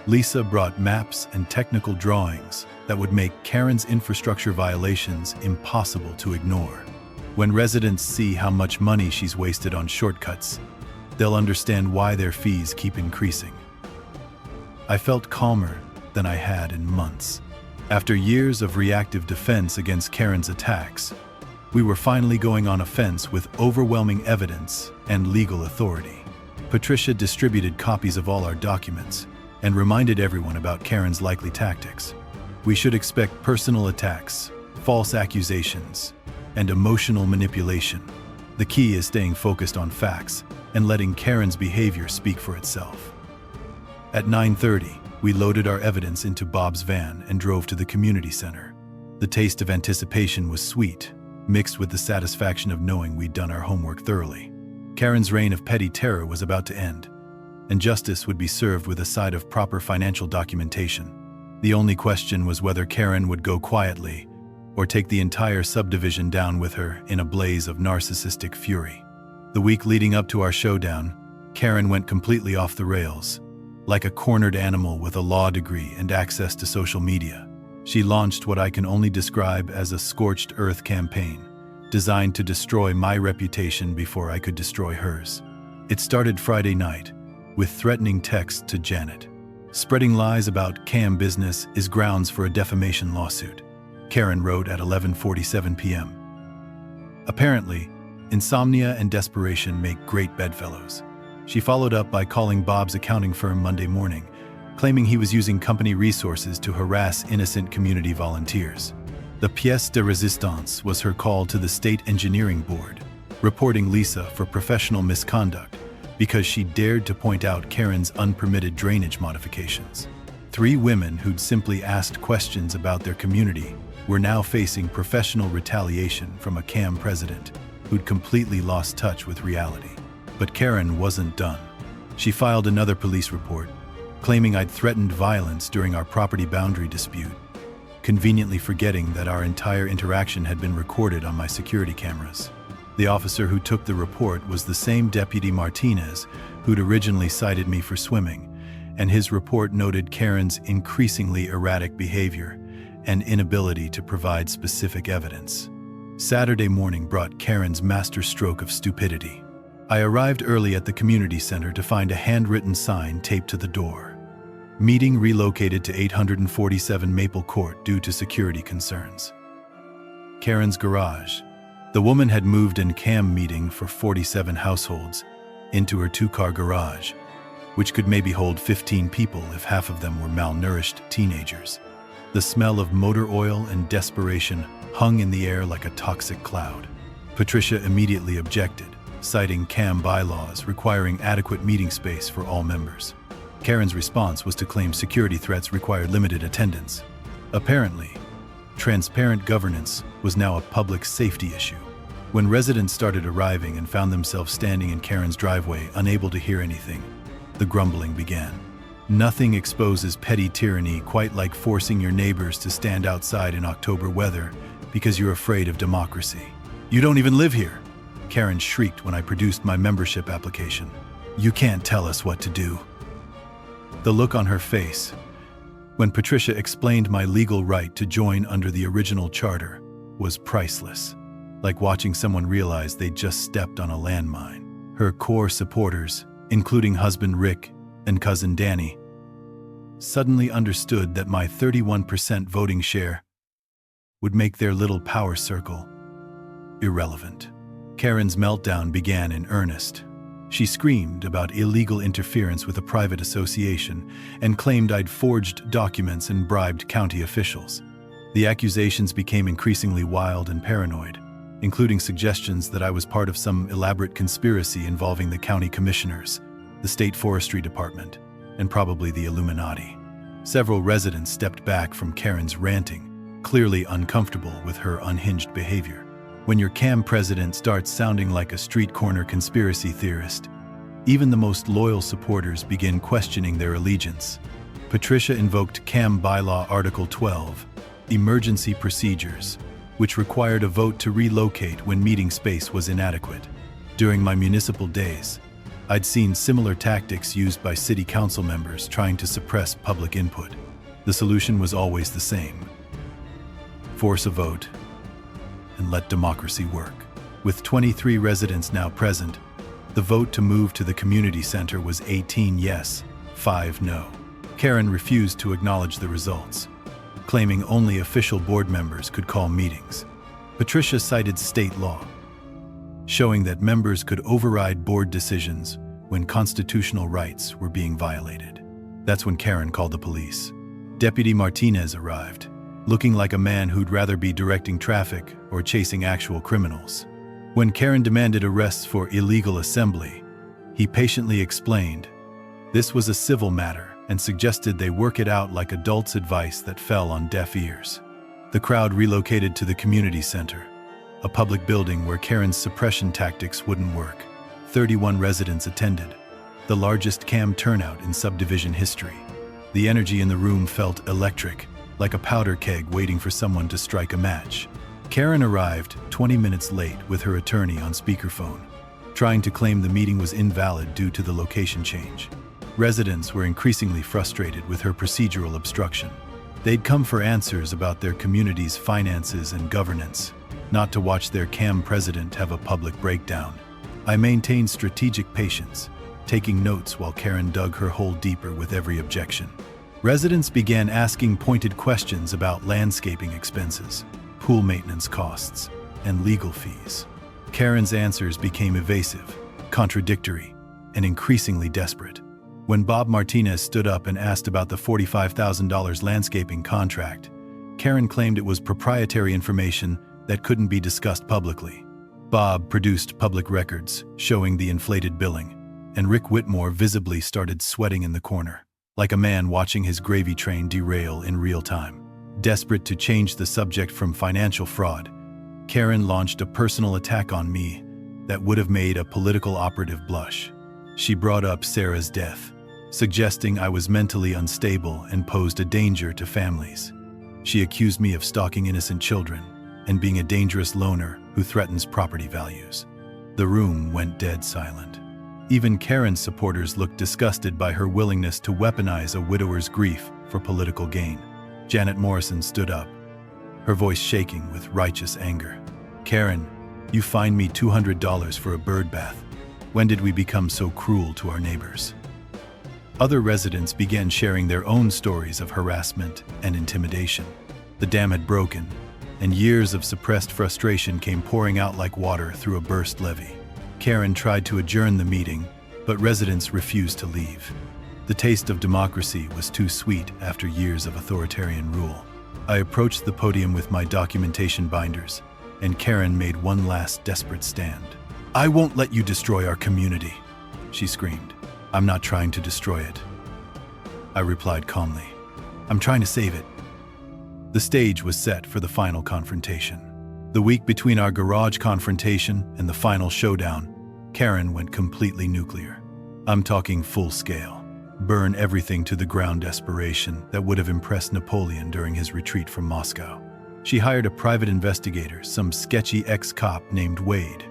Lisa brought maps and technical drawings that would make Karen's infrastructure violations impossible to ignore. When residents see how much money she's wasted on shortcuts, they'll understand why their fees keep increasing. I felt calmer than I had in months. After years of reactive defense against Karen's attacks, we were finally going on offense with overwhelming evidence and legal authority. Patricia distributed copies of all our documents and reminded everyone about Karen's likely tactics. We should expect personal attacks, false accusations, and emotional manipulation. The key is staying focused on facts and letting Karen's behavior speak for itself. At 9:30, we loaded our evidence into Bob's van and drove to the community center. The taste of anticipation was sweet, mixed with the satisfaction of knowing we'd done our homework thoroughly. Karen's reign of petty terror was about to end, and justice would be served with a side of proper financial documentation. The only question was whether Karen would go quietly or take the entire subdivision down with her in a blaze of narcissistic fury. The week leading up to our showdown, Karen went completely off the rails. Like a cornered animal with a law degree and access to social media, she launched what I can only describe as a scorched earth campaign, designed to destroy my reputation before I could destroy hers. It started Friday night, with threatening texts to Janet. Spreading lies about CAMB business is grounds for a defamation lawsuit, Karen wrote at 11:47 p.m. Apparently, insomnia and desperation make great bedfellows. She followed up by calling Bob's accounting firm Monday morning, claiming he was using company resources to harass innocent community volunteers. The pièce de résistance was her call to the State Engineering Board, reporting Lisa for professional misconduct because she dared to point out Karen's unpermitted drainage modifications. 3 women who'd simply asked questions about their community were now facing professional retaliation from a CAMB president. who'd completely lost touch with reality. But Karen wasn't done. She filed another police report, claiming I'd threatened violence during our property boundary dispute, conveniently forgetting that our entire interaction had been recorded on my security cameras. The officer who took the report was the same Deputy Martinez who'd originally cited me for swimming, and his report noted Karen's increasingly erratic behavior and inability to provide specific evidence. Saturday morning brought Karen's masterstroke of stupidity. I arrived early at the community center to find a handwritten sign taped to the door. Meeting relocated to 847 Maple Court due to security concerns. Karen's garage. The woman had moved in CAMB meeting for 47 households into her 2-car garage, which could maybe hold 15 people if half of them were malnourished teenagers. The smell of motor oil and desperation hung in the air like a toxic cloud. Patricia immediately objected, citing CAMB bylaws requiring adequate meeting space for all members. Karen's response was to claim security threats required limited attendance. Apparently, transparent governance was now a public safety issue. When residents started arriving and found themselves standing in Karen's driveway, unable to hear anything, the grumbling began. Nothing exposes petty tyranny quite like forcing your neighbors to stand outside in October weather because you're afraid of democracy. "You don't even live here," Karen shrieked when I produced my membership application. "You can't tell us what to do." The look on her face, when Patricia explained my legal right to join under the original charter, was priceless, like watching someone realize they'd just stepped on a landmine. Her core supporters, including husband Rick and cousin Danny, suddenly understood that my 31% voting share would make their little power circle irrelevant. Karen's meltdown began in earnest. She screamed about illegal interference with a private association and claimed I'd forged documents and bribed county officials. The accusations became increasingly wild and paranoid, including suggestions that I was part of some elaborate conspiracy involving the county commissioners, the state forestry department, and probably the Illuminati. Several residents stepped back from Karen's ranting, clearly uncomfortable with her unhinged behavior. When your CAMB president starts sounding like a street corner conspiracy theorist, even the most loyal supporters begin questioning their allegiance. Patricia invoked CAMB bylaw Article 12, Emergency Procedures, which required a vote to relocate when meeting space was inadequate. During my municipal days, I'd seen similar tactics used by city council members trying to suppress public input. The solution was always the same: force a vote and let democracy work. With 23 residents now present, the vote to move to the community center was 18 yes, 5 no. Karen refused to acknowledge the results, claiming only official board members could call meetings. Patricia cited state law, showing that members could override board decisions when constitutional rights were being violated. That's when Karen called the police. Deputy Martinez arrived, looking like a man who'd rather be directing traffic or chasing actual criminals. When Karen demanded arrests for illegal assembly, he patiently explained this was a civil matter and suggested they work it out like adults' advice that fell on deaf ears. The crowd relocated to the community center, a public building where Karen's suppression tactics wouldn't work. 31 residents attended, the largest CAMB turnout in subdivision history. The energy in the room felt electric, like a powder keg waiting for someone to strike a match. Karen arrived 20 minutes late with her attorney on speakerphone, trying to claim the meeting was invalid due to the location change. Residents were increasingly frustrated with her procedural obstruction. They'd come for answers about their community's finances and governance, not to watch their CAMB president have a public breakdown. I maintained strategic patience, taking notes while Karen dug her hole deeper with every objection. Residents began asking pointed questions about landscaping expenses, pool maintenance costs, and legal fees. Karen's answers became evasive, contradictory, and increasingly desperate. When Bob Martinez stood up and asked about the $45,000 landscaping contract, Karen claimed it was proprietary information that couldn't be discussed publicly. Bob produced public records showing the inflated billing, and Rick Whitmore visibly started sweating in the corner, like a man watching his gravy train derail in real time. Desperate to change the subject from financial fraud, Karen launched a personal attack on me that would have made a political operative blush. She brought up Sarah's death, suggesting I was mentally unstable and posed a danger to families. She accused me of stalking innocent children and being a dangerous loner who threatens property values. The room went dead silent. Even Karen's supporters looked disgusted by her willingness to weaponize a widower's grief for political gain. Janet Morrison stood up, her voice shaking with righteous anger. "Karen, you fined me $200 for a bird bath. When did we become so cruel to our neighbors?" Other residents began sharing their own stories of harassment and intimidation. The dam had broken, and years of suppressed frustration came pouring out like water through a burst levee. Karen tried to adjourn the meeting, but residents refused to leave. The taste of democracy was too sweet after years of authoritarian rule. I approached the podium with my documentation binders, and Karen made one last desperate stand. "I won't let you destroy our community," she screamed. "I'm not trying to destroy it," I replied calmly. "I'm trying to save it." The stage was set for the final confrontation. The week between our garage confrontation and the final showdown, Karen went completely nuclear. I'm talking full scale. Burn everything to the ground desperation that would have impressed Napoleon during his retreat from Moscow. She hired a private investigator, some sketchy ex-cop named Wade,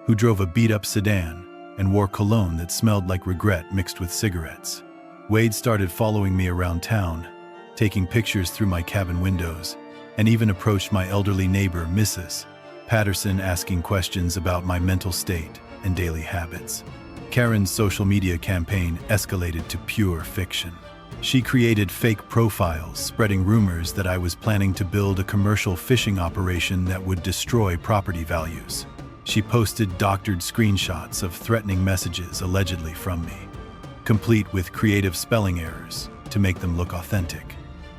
who drove a beat-up sedan and wore cologne that smelled like regret mixed with cigarettes. Wade started following me around town, taking pictures through my cabin windows, and even approached my elderly neighbor, Mrs. Patterson, asking questions about my mental state and daily habits. Karen's social media campaign escalated to pure fiction. She created fake profiles, spreading rumors that I was planning to build a commercial fishing operation that would destroy property values. She posted doctored screenshots of threatening messages allegedly from me, complete with creative spelling errors to make them look authentic.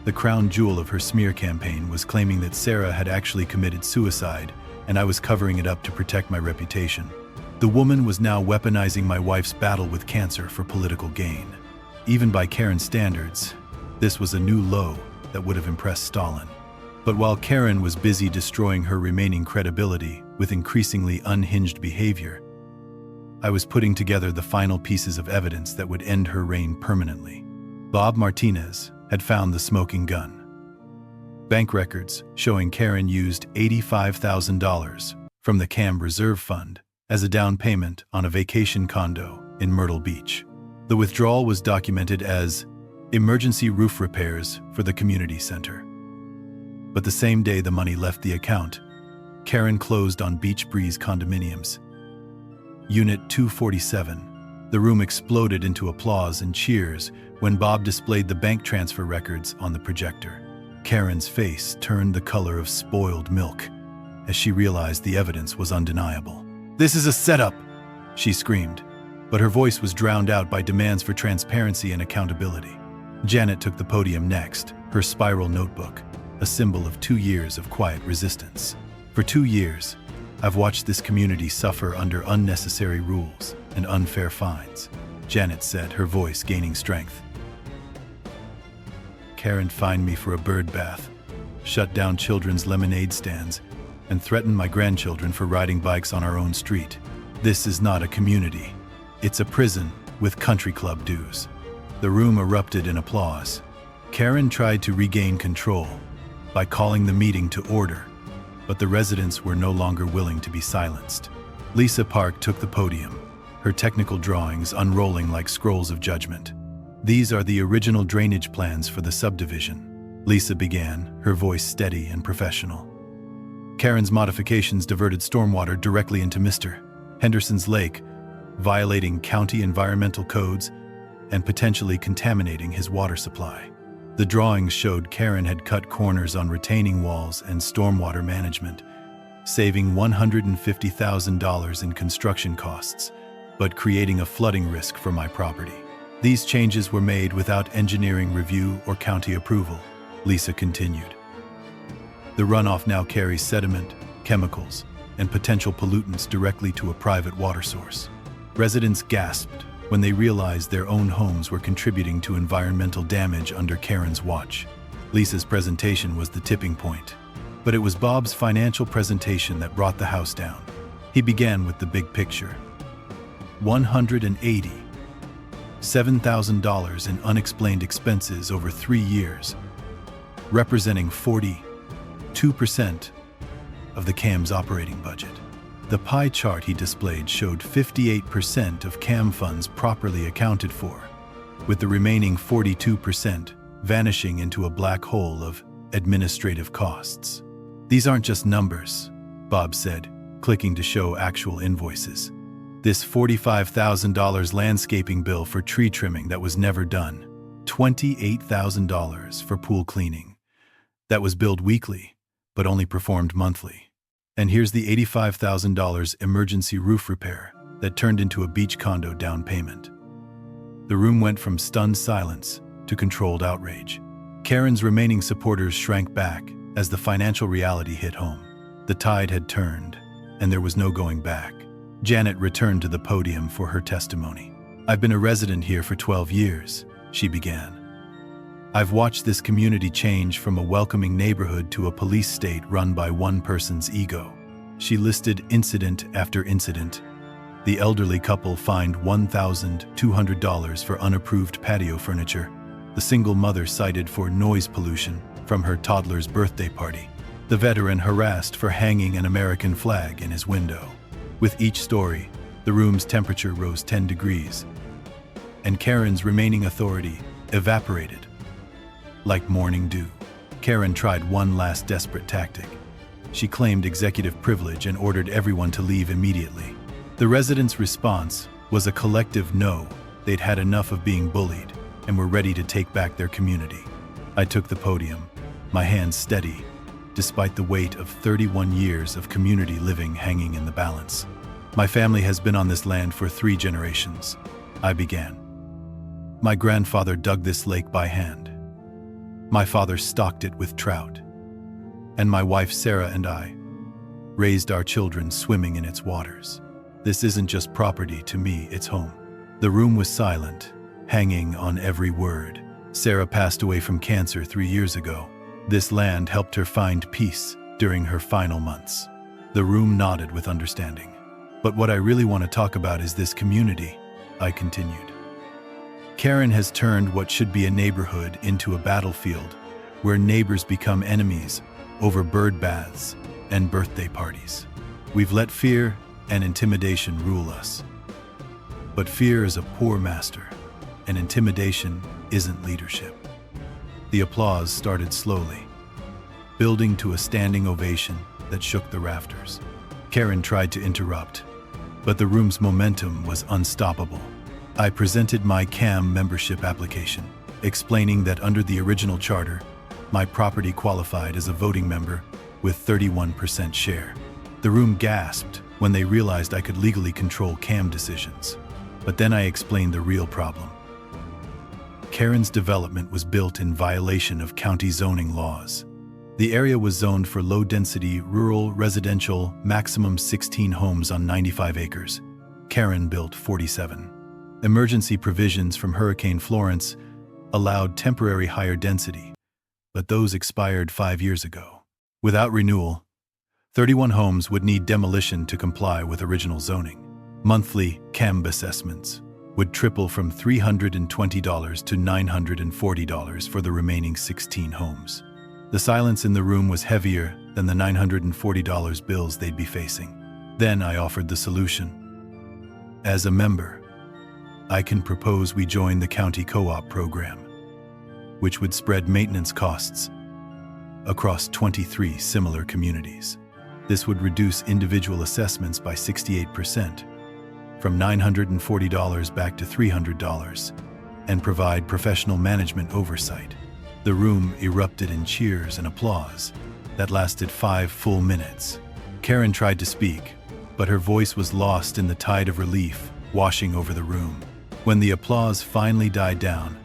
The crown jewel of her smear campaign was claiming that Sarah had actually committed suicide, and I was covering it up to protect my reputation. The woman was now weaponizing my wife's battle with cancer for political gain. Even by Karen's standards, this was a new low that would have impressed Stalin. But while Karen was busy destroying her remaining credibility with increasingly unhinged behavior, I was putting together the final pieces of evidence that would end her reign permanently. Bob Martinez had found the smoking gun. Bank records showing Karen used $85,000 from the CAMB reserve fund as a down payment on a vacation condo in Myrtle Beach. The withdrawal was documented as emergency roof repairs for the community center. But the same day the money left the account, Karen closed on Beach Breeze condominiums. Unit 247. The room exploded into applause and cheers when Bob displayed the bank transfer records on the projector. Karen's face turned the color of spoiled milk as she realized the evidence was undeniable. "This is a setup," she screamed, but her voice was drowned out by demands for transparency and accountability. Janet took the podium next, her spiral notebook, a symbol of 2 years of quiet resistance. "For 2 years, I've watched this community suffer under unnecessary rules and unfair fines," Janet said, her voice gaining strength. "Karen fined me for a bird bath, shut down children's lemonade stands, and threatened my grandchildren for riding bikes on our own street. This is not a community. It's a prison with country club dues." The room erupted in applause. Karen tried to regain control by calling the meeting to order, but the residents were no longer willing to be silenced. Lisa Park took the podium, her technical drawings unrolling like scrolls of judgment. "These are the original drainage plans for the subdivision," Lisa began, her voice steady and professional. Karen's modifications diverted stormwater directly into Mr. Henderson's lake, violating county environmental codes and potentially contaminating his water supply. The drawings showed Karen had cut corners on retaining walls and stormwater management, saving $150,000 in construction costs, but creating a flooding risk for my property. "These changes were made without engineering review or county approval," Lisa continued. "The runoff now carries sediment, chemicals, and potential pollutants directly to a private water source." Residents gasped when they realized their own homes were contributing to environmental damage under Karen's watch. Lisa's presentation was the tipping point. But it was Bob's financial presentation that brought the house down. He began with the big picture. $187,000 in unexplained expenses over 3 years, representing 42% of the CAMB's operating budget. The pie chart he displayed showed 58% of CAMB funds properly accounted for, with the remaining 42% vanishing into a black hole of administrative costs. "These aren't just numbers," Bob said, clicking to show actual invoices. "This $45,000 landscaping bill for tree trimming that was never done, $28,000 for pool cleaning that was billed weekly but only performed monthly. And here's the $85,000 emergency roof repair that turned into a beach condo down payment." The room went from stunned silence to controlled outrage. Karen's remaining supporters shrank back as the financial reality hit home. The tide had turned, and there was no going back. Janet returned to the podium for her testimony. "I've been a resident here for 12 years, she began. "I've watched this community change from a welcoming neighborhood to a police state run by one person's ego." She listed incident after incident. The elderly couple fined $1,200 for unapproved patio furniture. The single mother cited for noise pollution from her toddler's birthday party. The veteran harassed for hanging an American flag in his window. With each story, the room's temperature rose 10 degrees, and Karen's remaining authority evaporated like morning dew. Karen tried one last desperate tactic. She claimed executive privilege and ordered everyone to leave immediately. The residents' response was a collective no. They'd had enough of being bullied and were ready to take back their community. I took the podium, my hands steady, despite the weight of 31 years of community living hanging in the balance. "My family has been on this land for 3 generations, I began. "My grandfather dug this lake by hand. My father stocked it with trout. And my wife Sarah and I raised our children swimming in its waters. This isn't just property to me, it's home." The room was silent, hanging on every word. Sarah passed away from cancer 3 years ago. This land helped her find peace during her final months. The room nodded with understanding. "But what I really want to talk about is this community," I continued. "Karen has turned what should be a neighborhood into a battlefield where neighbors become enemies over bird baths and birthday parties. We've let fear and intimidation rule us. But fear is a poor master, and intimidation isn't leadership." The applause started slowly, building to a standing ovation that shook the rafters. Karen tried to interrupt, but the room's momentum was unstoppable. I presented my CAMB membership application, explaining that under the original charter, my property qualified as a voting member with 31% share. The room gasped when they realized I could legally control CAMB decisions. But then I explained the real problem. Karen's development was built in violation of county zoning laws. The area was zoned for low-density, rural, residential, maximum 16 homes on 95 acres. Karen built 47. Emergency provisions from Hurricane Florence allowed temporary higher density, but those expired 5 years ago. Without renewal, 31 homes would need demolition to comply with original zoning. Monthly CAMB assessments would triple from $320 to $940 for the remaining 16 homes. The silence in the room was heavier than the $940 bills they'd be facing. Then I offered the solution. "As a member, I can propose we join the county co-op program, which would spread maintenance costs across 23 similar communities. This would reduce individual assessments by 68%, from $940 back to $300, and provide professional management oversight." The room erupted in cheers and applause that lasted 5 full minutes. Karen tried to speak, but her voice was lost in the tide of relief washing over the room. When the applause finally died down,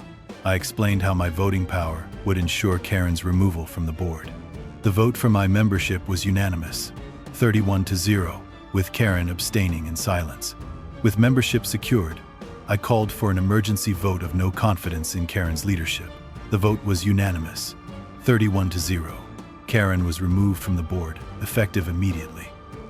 I explained how my voting power would ensure Karen's removal from the board. The vote for my membership was unanimous, 31-0, with Karen abstaining in silence. With membership secured, I called for an emergency vote of no confidence in Karen's leadership. The vote was unanimous, 31-0. Karen was removed from the board, effective immediately.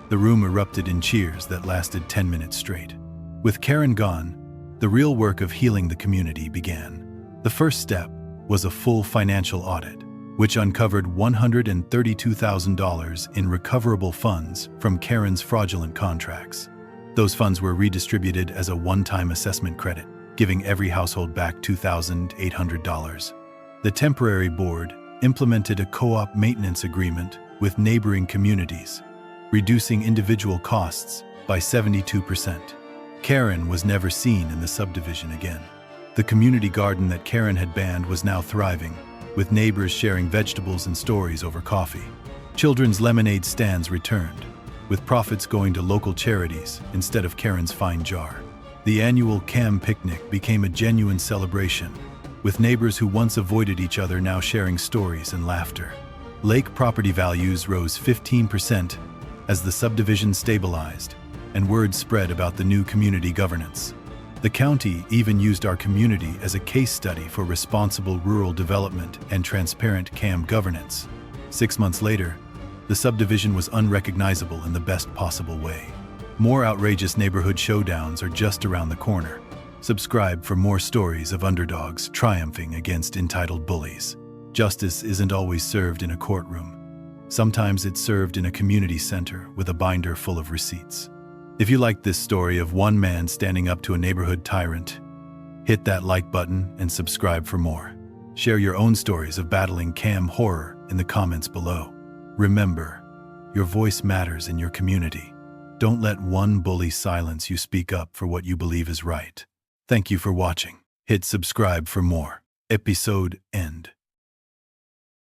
The room erupted in cheers that lasted 10 minutes straight. With Karen gone, the real work of healing the community began. The first step was a full financial audit, which uncovered $132,000 in recoverable funds from Karen's fraudulent contracts. Those funds were redistributed as a one-time assessment credit, giving every household back $2,800. The temporary board implemented a co-op maintenance agreement with neighboring communities, reducing individual costs by 72%. Karen was never seen in the subdivision again. The community garden that Karen had banned was now thriving, with neighbors sharing vegetables and stories over coffee. Children's lemonade stands returned, with profits going to local charities instead of Karen's fine jar. The annual CAMB picnic became a genuine celebration, with neighbors who once avoided each other now sharing stories and laughter. Lake property values rose 15% as the subdivision stabilized, and word spread about the new community governance. The county even used our community as a case study for responsible rural development and transparent CAMB governance. 6 months later, the subdivision was unrecognizable in the best possible way. More outrageous neighborhood showdowns are just around the corner. Subscribe for more stories of underdogs triumphing against entitled bullies. Justice isn't always served in a courtroom. Sometimes it's served in a community center with a binder full of receipts. If you liked this story of one man standing up to a neighborhood tyrant, hit that like button and subscribe for more. Share your own stories of battling CAMB horror in the comments below. Remember, your voice matters in your community. Don't let one bully silence you. Speak up for what you believe is right. Thank you for watching. Hit subscribe for more. Episode end.